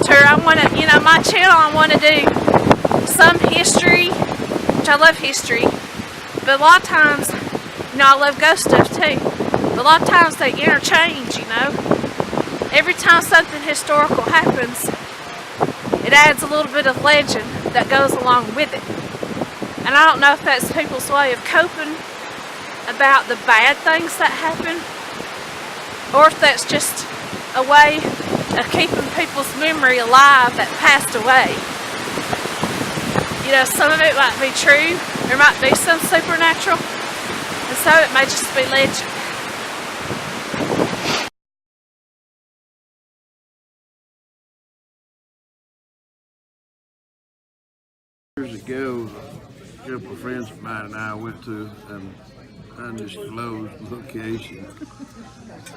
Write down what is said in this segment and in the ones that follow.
ghost tour. I want to, you know, my channel, I want to do some history, which I love history, but a lot of times, you know, I love ghost stuff too, but a lot of times they interchange, you know. Every time something historical happens, it adds a little bit of legend that goes along with it. And I don't know if that's people's way of coping about the bad things that happen, or if that's just a way of keeping people's memory alive that passed away. You know, some of it might be true, there might be some supernatural, and so it may just be legend. Years ago, a couple of friends of mine and I went to an undisclosed location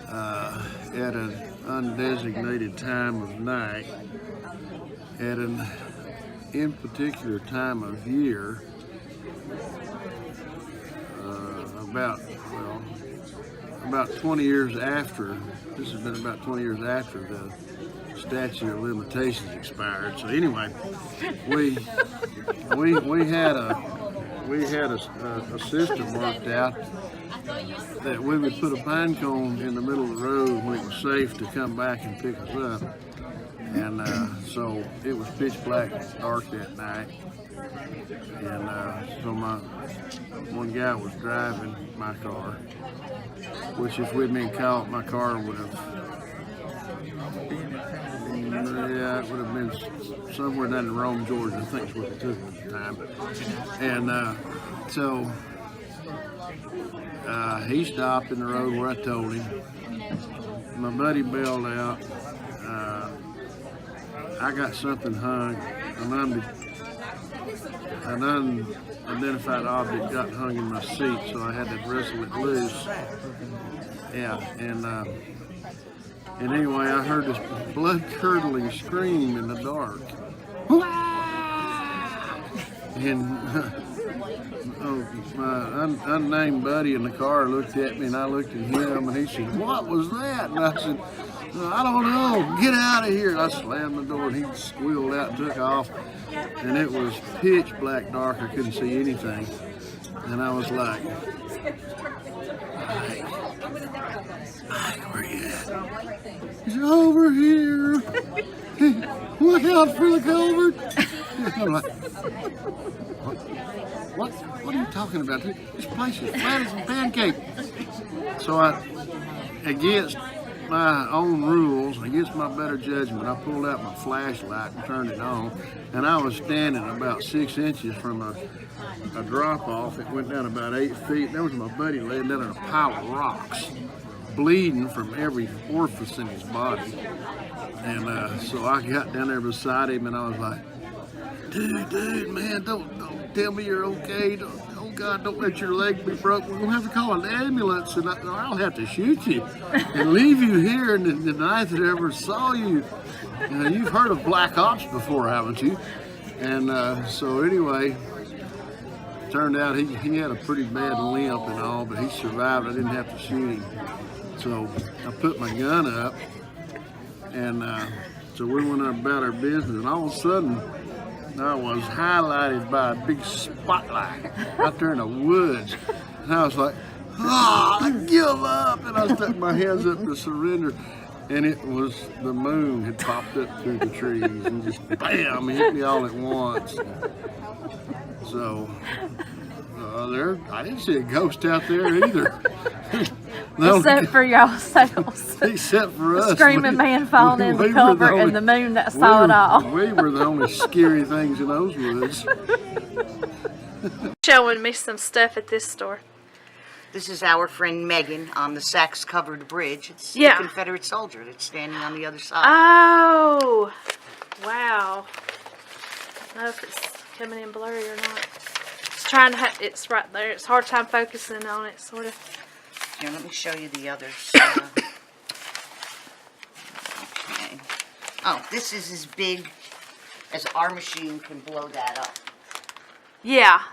at an undesignated time of night at an in particular time of year about 20 years after, this has been about 20 years after the statute of limitations expired. So anyway, we had a system worked out that we would put a pine cone in the middle of the road when it was safe to come back and pick us up. And so it was pitch black dark that night. And so one guy was driving my car, which if we'd been caught, my car would have, it would have been somewhere down in Rome, Georgia, I think is what it took at the time. And so he stopped in the road where I told him. My buddy bailed out. I got something hung, an unidentified object got hung in my seat, so I had to wrestle it loose. Yeah, and anyway, I heard this blood-curdling scream in the dark. And my unnamed buddy in the car looked at me, and I looked at him, and he said, "What was that?" And I said, "I don't know, get out of here." And I slammed the door, and he squealed out and took off. And it was pitch black dark, I couldn't see anything. And I was like, "Hey, where you at?" He's over here. Look out for the culvert. I'm like, what are you talking about? This place is flat as a pancake. So against my own rules, against my better judgment, I pulled out my flashlight and turned it on, and I was standing about 6 inches from a drop off. It went down about 8 feet. There was my buddy laying down in a pile of rocks, bleeding from every orifice in his body. And so I got down there beside him, and I was like, dude, man, don't tell me you're okay. Oh God, don't let your leg be broke. We're gonna have to call an ambulance, and I'll have to shoot you and leave you here in the night that I ever saw you. You know, you've heard of black ops before, haven't you? And so anyway, turned out he had a pretty bad limp and all, but he survived. I didn't have to shoot him. So I put my gun up, and so we went about our business, and all of a sudden, I was highlighted by a big spotlight out there in the woods. And I was like, I give up. And I stuck my hands up to surrender. And it was the moon had popped up through the trees and just bam, hit me all at once. So I didn't see a ghost out there either. Except for y'allselves. Except for us. The screaming man falling in the culvert and the moon that saw it all. We were the only scary things in those woods. Showing me some stuff at this store. This is our friend Megan on the Sachs-covered bridge. It's Yeah. the Confederate soldier that's standing on the other side. Oh, wow. I don't know if it's coming in blurry or not. It's trying to it's right there. It's a hard time focusing on it, sort of. Here, let me show you the others. Okay. Oh, this is as big as our machine can blow that up. Yeah,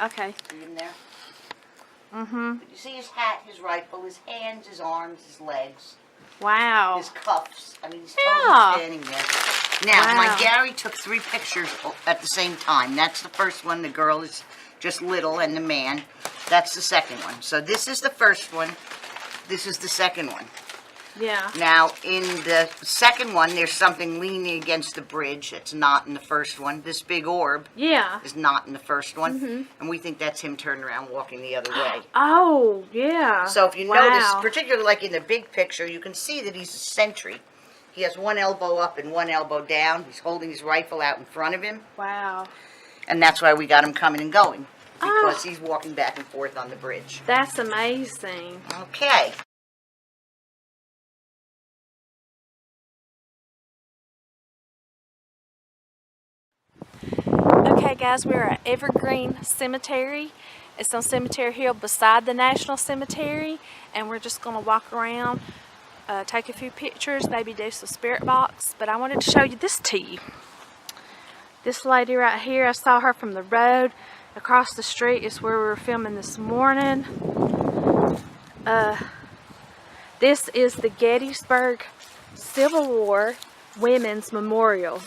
okay. See him there? Mm-hmm. But you see his hat, his rifle, his hands, his arms, his legs. Wow. His cuffs. I mean, he's Yeah. totally standing there. Now, Wow. my Gary took 3 pictures at the same time. That's the first one. The girl is just little, and the man. That's the second one. So this is the first one. This is the second one. Yeah. Now, in the second one, there's something leaning against the bridge. It's not in the first one. This big orb Yeah. is not in the first one. Mm-hmm. And we think that's him turning around walking the other way. Oh, yeah. So if you Wow. notice, particularly like in the big picture, you can see that he's a sentry. He has one elbow up and one elbow down. He's holding his rifle out in front of him. Wow. And that's why we got him coming and going. Because Oh. he's walking back and forth on the bridge. That's amazing. Okay. Okay, guys, we're at Evergreen Cemetery. It's on Cemetery Hill beside the National Cemetery, and we're just going to walk around, take a few pictures, maybe do some spirit box. But I wanted to show you this to you. This lady right here, I saw her from the road. Across the street is where we were filming this morning. This is the Gettysburg Civil War Women's Memorial,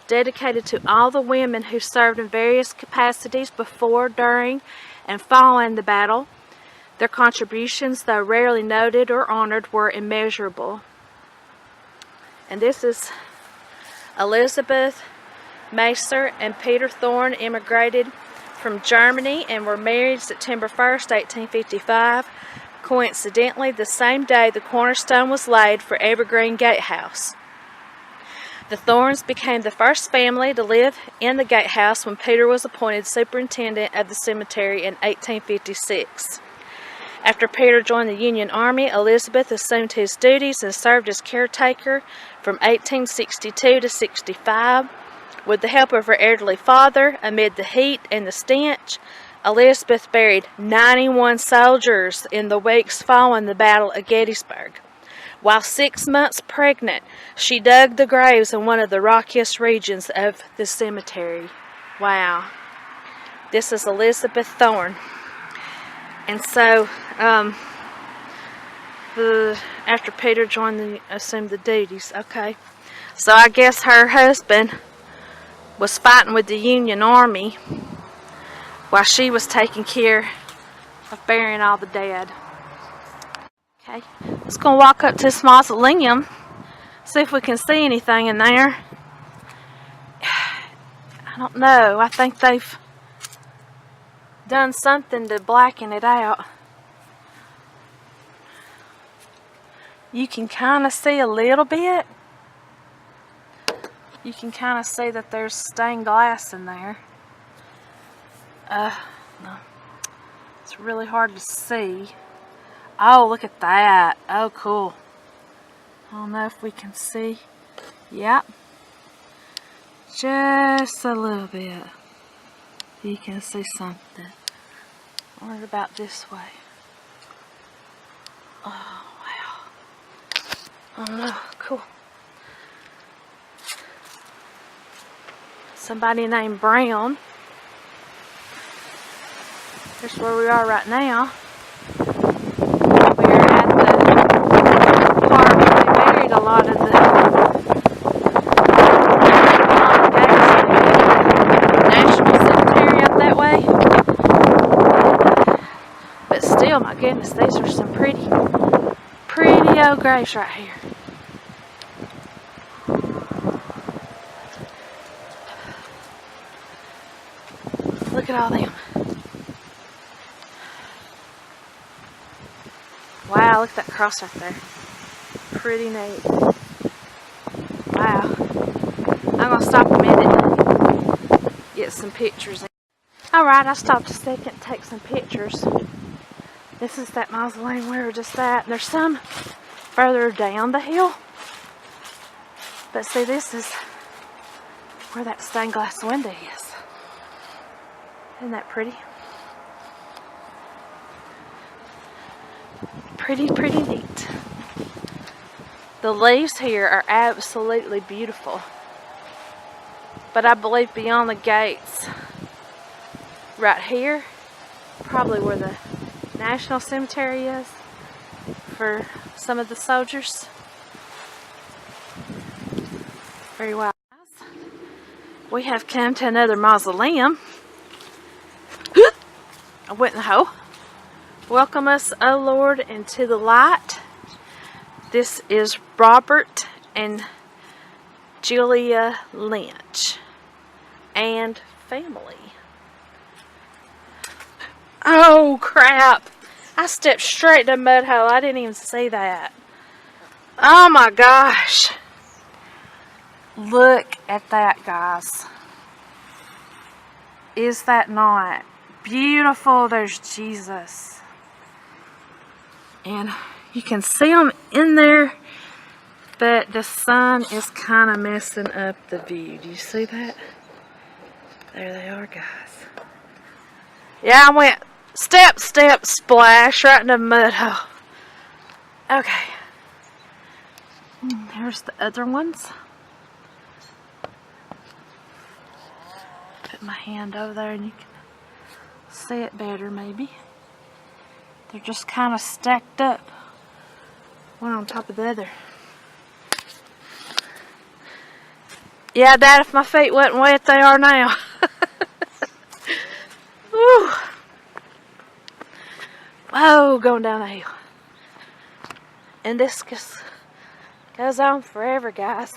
dedicated to all the women who served in various capacities before, during, and following the battle. Their contributions, though rarely noted or honored, were immeasurable. And this is Elizabeth Macer and Peter Thorne immigrated from Germany and were married September 1st, 1855. Coincidentally, the same day the cornerstone was laid for Evergreen Gatehouse. The Thornes became the first family to live in the gatehouse when Peter was appointed superintendent of the cemetery in 1856. After Peter joined the Union Army, Elizabeth assumed his duties and served as caretaker from 1862 to 65. With the help of her elderly father, amid the heat and the stench, Elizabeth buried 91 soldiers in the weeks following the Battle of Gettysburg. While 6 months pregnant, she dug the graves in one of the rockiest regions of the cemetery. Wow. This is Elizabeth Thorne. And so, after Peter assumed the duties, okay. So I guess her husband was fighting with the Union Army while she was taking care of burying all the dead. Okay, let's go walk up to this mausoleum, see if we can see anything in there. I don't know. I think they've done something to blacken it out. You can kind of see a little bit. You can kind of see that there's stained glass in there. No. It's really hard to see. Oh, look at that. Oh, cool. I don't know if we can see. Yep. Just a little bit. You can see something. What about this way? Oh, wow. Oh, no. Cool. Somebody named Brown. Here's where we are right now. We're at the part where they buried a lot of the National Cemetery up that way. But still, my goodness, these are some pretty old graves right here. Look at all them. Wow, look at that cross right there. Pretty neat. Wow. I'm going to stop a minute, get some pictures. Alright, I stopped a second to take some pictures. This is that mausoleum we were just at. And there's some further down the hill. But see, this is where that stained glass window is. Isn't that pretty? Pretty neat. The leaves here are absolutely beautiful. But I believe beyond the gates, right here, probably where the National Cemetery is for some of the soldiers. Very well. We have come to another mausoleum. I went in the hole. Welcome us, O Lord, into the light. This is Robert and Julia Lynch and family. Oh crap! I stepped straight in a mud hole. I didn't even see that. Oh my gosh! Look at that, guys. Is that not beautiful? There's Jesus. And you can see them in there, but the sun is kind of messing up the view. Do you see that? There they are, guys. Yeah, I went step, splash right in the mud hole. Okay. There's the other ones. Put my hand over there and you can see it better maybe. They're just kind of stacked up, one on top of the other. Yeah, Dad, if my feet wasn't wet, they are now. Woo. Whoa, going down the hill. And this just goes on forever, guys.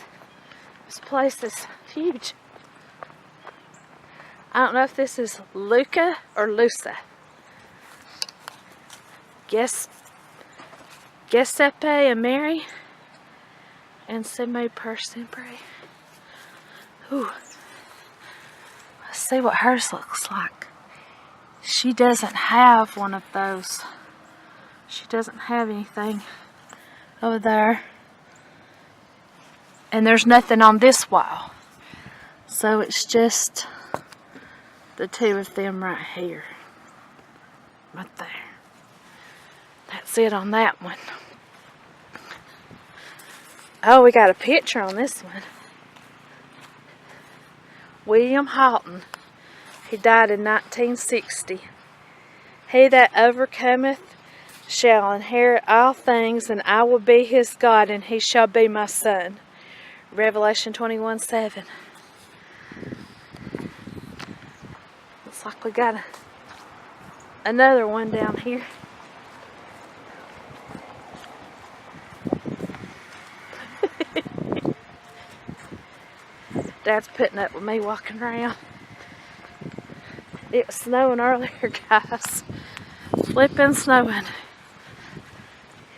This place is huge. I don't know if this is Luca or Lusa. Giuseppe and Mary and Semi per sempre. Ooh. Let's see what hers looks like. She doesn't have one of those. She doesn't have anything over there. And there's nothing on this wall. So it's just the two of them right here. Right there. That's it on that one. Oh, we got a picture on this one. William Houghton. He died in 1960. He that overcometh shall inherit all things, and I will be his God, and he shall be my son. Revelation 21:7. Looks like we got another one down here. Dad's putting up with me walking around. It was snowing earlier, guys. Flipping snowing.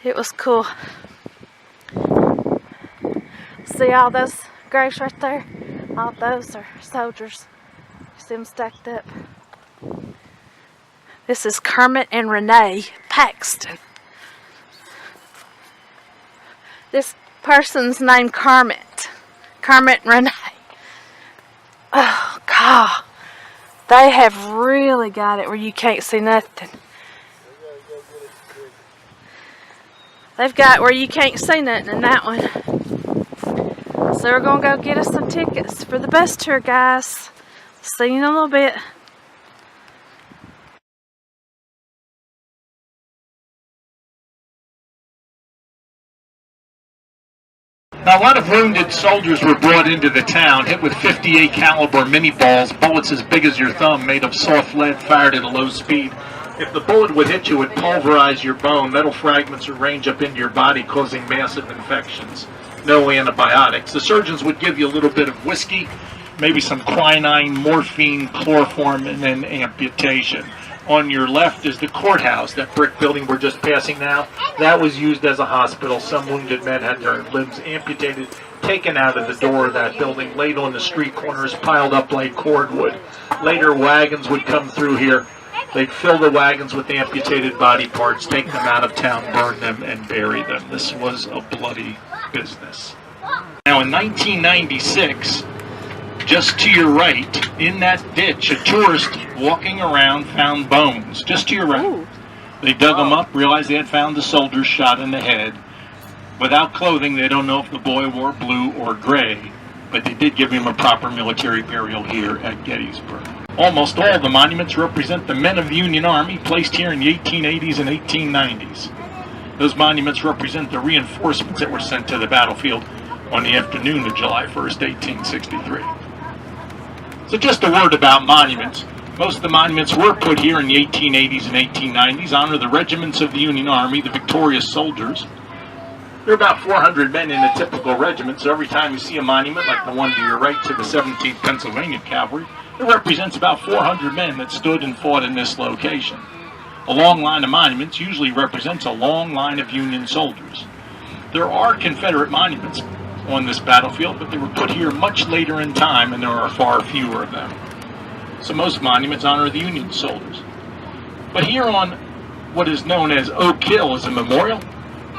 It was cool. See all those graves right there? All those are soldiers. See them stacked up. This is Kermit and Renee Paxton. This person's named Kermit. Kermit and Renee. Oh, God. They have really got it where you can't see nothing. They've got where you can't see nothing in that one. So we're going to go get us some tickets for the bus tour, guys. See you in a little bit. Now, a lot of wounded soldiers were brought into the town, hit with 58 caliber mini balls, bullets as big as your thumb, made of soft lead fired at a low speed. If the bullet would hit you, it would pulverize your bone. Metal fragments would range up into your body, causing massive infections. No antibiotics. The surgeons would give you a little bit of whiskey, maybe some quinine, morphine, chloroform, and then amputation. On your left is the courthouse, that brick building we're just passing now. That was used as a hospital. Some wounded men had their limbs amputated, taken out of the door of that building, laid on the street corners, piled up like cordwood. Later, wagons would come through here. They'd fill the wagons with amputated body parts, take them out of town, burn them, and bury them. This was a bloody business. Now, in 1996, just to your right, in that ditch, a tourist walking around found bones. Just to your right. Ooh. They dug them up, realized they had found the soldiers shot in the head. Without clothing, they don't know if the boy wore blue or gray, but they did give him a proper military burial here at Gettysburg. Almost all the monuments represent the men of the Union Army placed here in the 1880s and 1890s. Those monuments represent the reinforcements that were sent to the battlefield. on the afternoon of July 1st, 1863. So just a word about monuments. Most of the monuments were put here in the 1880s and 1890s, honor the regiments of the Union Army, the victorious soldiers. There are about 400 men in a typical regiment, so every time you see a monument like the one to your right to the 17th Pennsylvania Cavalry, it represents about 400 men that stood and fought in this location. A long line of monuments usually represents a long line of Union soldiers. There are Confederate monuments on this battlefield, but they were put here much later in time, and there are far fewer of them. So most monuments honor the Union soldiers. But here on what is known as Oak Hill is a memorial,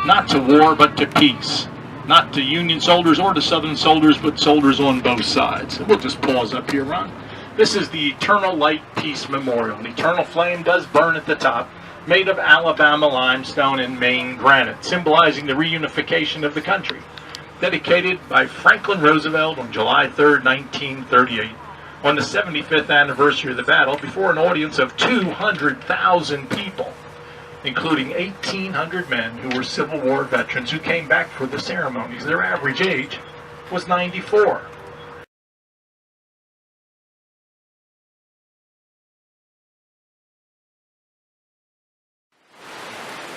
not to war, but to peace. Not to Union soldiers or to Southern soldiers, but soldiers on both sides. We'll just pause up here, Ron. This is the Eternal Light Peace Memorial. An eternal flame does burn at the top, made of Alabama limestone and Maine granite, symbolizing the reunification of the country. Dedicated by Franklin Roosevelt on July 3rd, 1938, on the 75th anniversary of the battle, before an audience of 200,000 people, including 1,800 men who were Civil War veterans who came back for the ceremonies. Their average age was 94.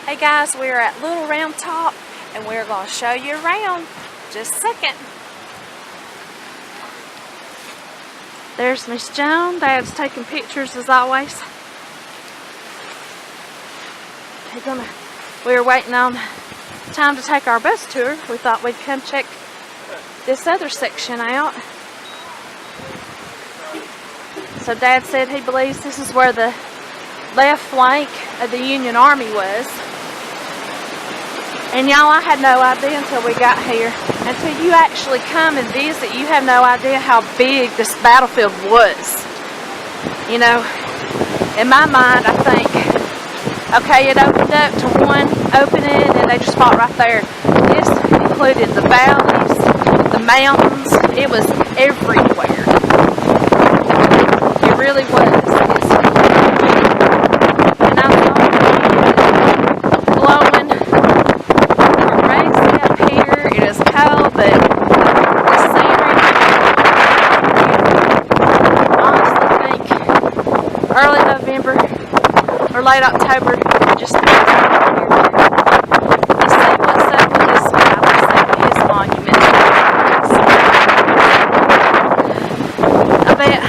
Hey guys, we're at Little Round Top and we're going to show you around. Just a second. There's Miss Joan. Dad's taking pictures as always. We were waiting on time to take our bus tour. We thought we'd come check this other section out. So Dad said he believes this is where the left flank of the Union Army was. And y'all, I had no idea until we got here. Until you actually come and visit, you have no idea how big this battlefield was. You know, in my mind, I think, okay, it opened up to one opening and they just fought right there. This included the valleys, the mountains. It was everywhere. It really was. And I thought it was blowing. We're raised up here. It is cold, but the scenery, I honestly think early November or late October, just to see what's up with this guy, what's up with his monument. I bet.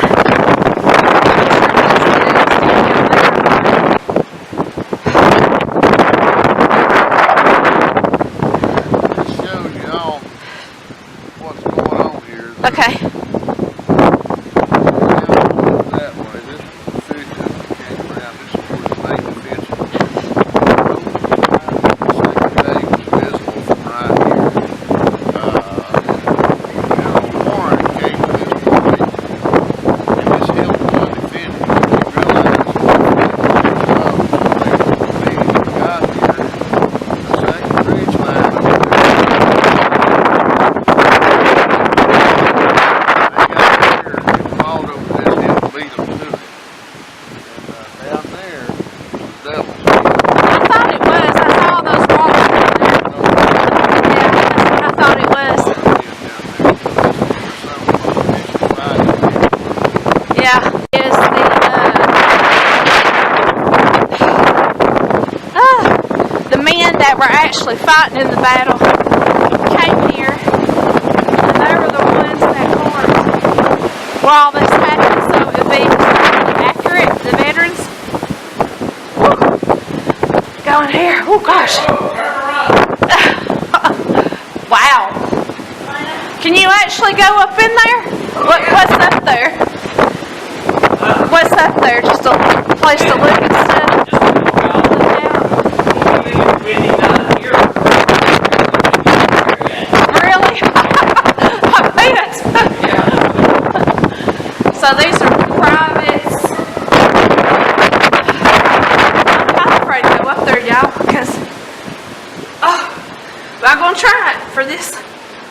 This shows you all what's going on here. Okay. That way, this position came around this was the main defense. Second day was visible from right here. Warren came to this point, and this hill was undefended. He realized that they got here. The second ridge line over there. They got here and fought over this hill to beat them to it. And down there was the devil's hill. I thought it was. I saw all those rocks down there. Yeah, that's what I thought it was. Yeah, is the men that were actually fighting in the battle came here, and they were the ones that formed where all this happened, so it would be accurate. The veterans. Woo. Going here. Oh gosh. Wow. Can you actually go up in there? What's up there? What's up there? Just a place to look and stuff? Really? I bet. So these are privates. I'm kind of afraid to go up there, y'all, because I'm going to try it for this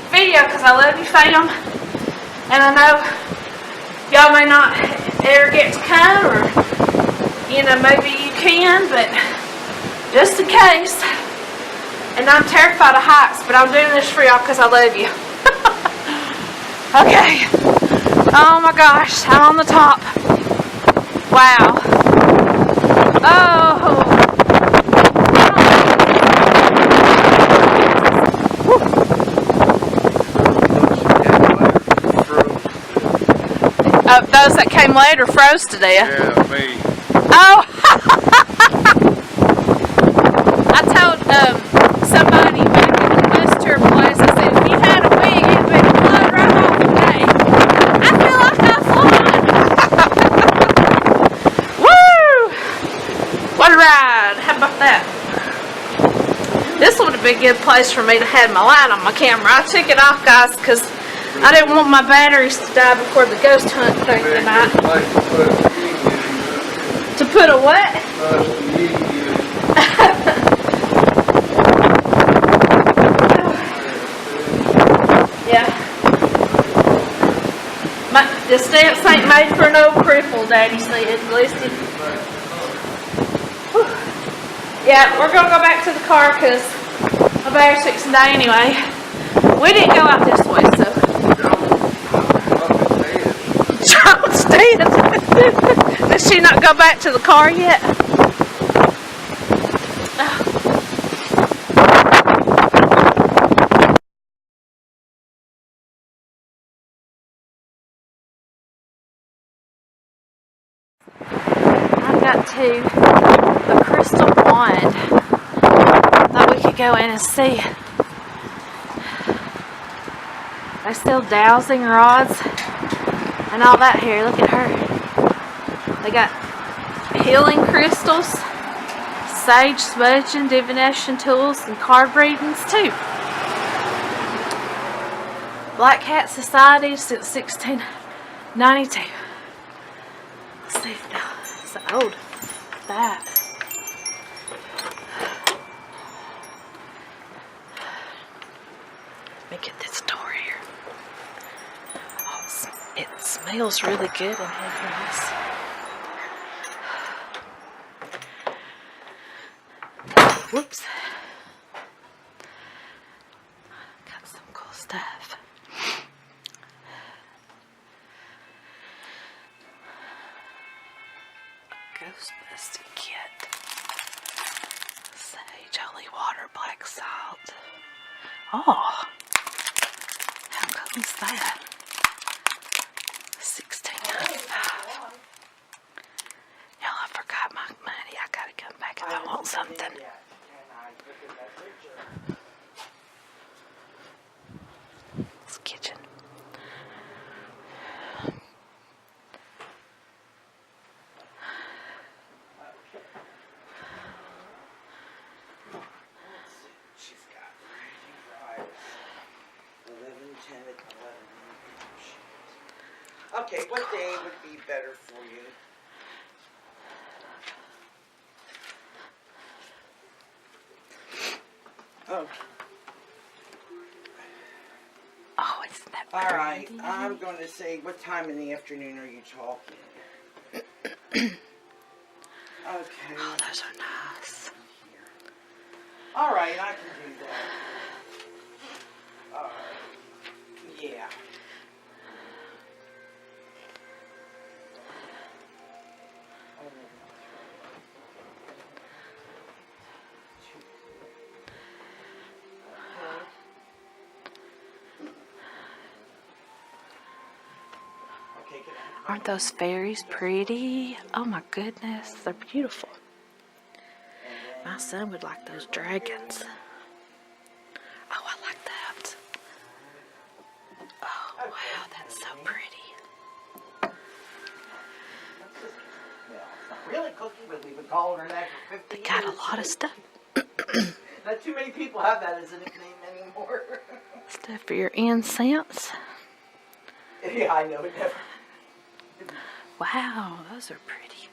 video because I love you, fam. And I know y'all may not ever get to come, or, you know, maybe you can, but just in case. And I'm terrified of heights, but I'm doing this for y'all because I love you. Okay. Oh my gosh, I'm on the top. Wow. Oh. Those that came later froze to death. Yeah, me. Oh. I told somebody when I went to her place, I said, if you had a wing, it would blow right off today. I feel like I'm flying. Woo! What a ride. How about that? This would have been a good place for me to have my light on my camera. I took it off, guys, because I didn't want my batteries to die before the ghost hunt thing tonight. To put a what? Yeah. The stamps ain't made for an old cripple, Daddy said. Listed. Yeah, we're going to go back to the car because my battery's fixing to die anyway. We didn't go out this way, so. John's dead. Did she not go back to the car yet? I got to the crystal pond. Thought we could go in and see. They're still dowsing rods and all that here. Look at her. They got healing crystals, sage, smudging, divination tools, and card readings too. Black Cat Society since 1692. Let's see if now it's old. That. Let me get this door here. Oh, it smells really good in here, guys. Whoops. Got some cool stuff. Ghostbusting kit. Sage, holy water, black salt. Oh. How cool is that? $16.95. Y'all, I forgot my money. I gotta come back if I want something. This kitchen. Okay, what day would be better for you? Oh. Oh, isn't that All right, pretty? I'm going to say, what time in the afternoon are you talking? Okay. Oh, those are nice. All right, I can do that. Yeah. Aren't those fairies pretty? Oh my goodness, they're beautiful. My son would like those dragons. Oh, I like that. Oh, wow, that's so pretty. Really cookie, but we've been calling her that for 50 They got years. a lot of stuff. Not too many people have that as a nickname anymore. Stuff for your incense. Yeah, I know. It never. Wow, those are pretty.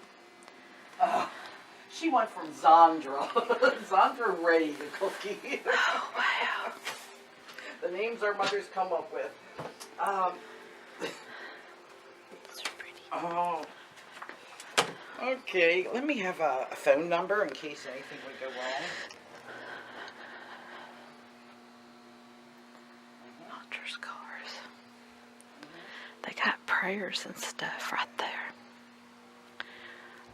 She went from Zandra. Zandra Ray, the cookie. Oh, wow. The names our mothers come up with. Those are pretty. Oh. Okay, let me have a phone number in case anything would go wrong. Oh, soldiers' cars. They got prayers and stuff right there.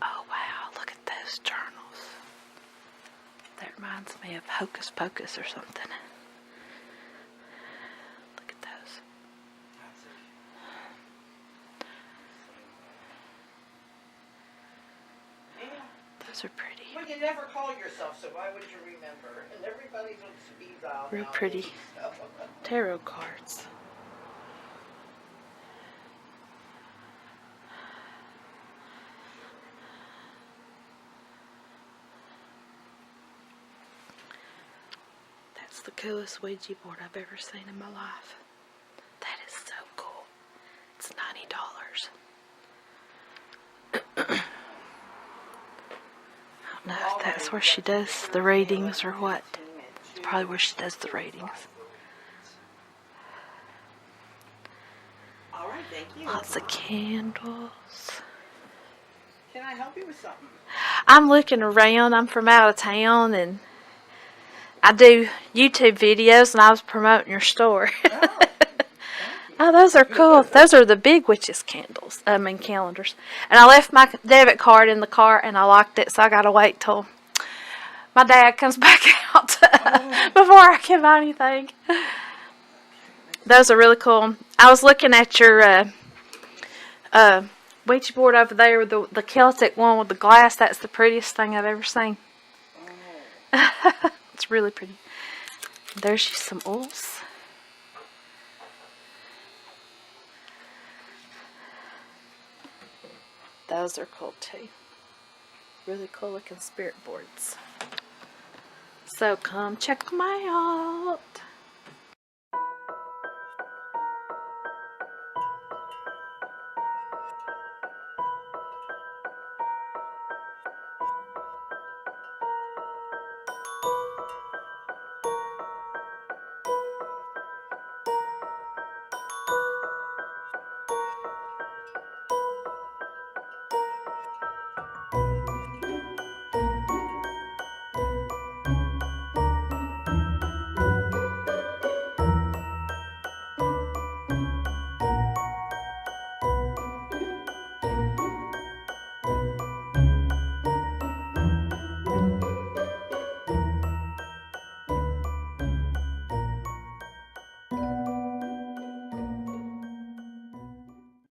Oh wow, look at those journals. That reminds me of Hocus Pocus or something. Look at those. Those are pretty. Well, you never call yourself, so why would you remember? And everybody's on speed dial. Real nowadays, pretty. so. Tarot cards. That's the coolest Ouija board I've ever seen in my life. That is so cool. It's $90. I don't know if that's where she does the readings or what. It's probably where she does the readings. All right, thank you. Lots of candles. Can I help you with something? I'm looking around. I'm from out of town and I do YouTube videos and I was promoting your store. Oh, those are cool. Those are the big witches candles. Calendars. And I left my debit card in the car and I locked it, so I gotta wait till my dad comes back out before I can buy anything. Those are really cool. I was looking at your Ouija board over there, the Celtic one with the glass. That's the prettiest thing I've ever seen. It's really pretty. There's you some oils. Those are cool too. Really cool looking spirit boards. So come check them out.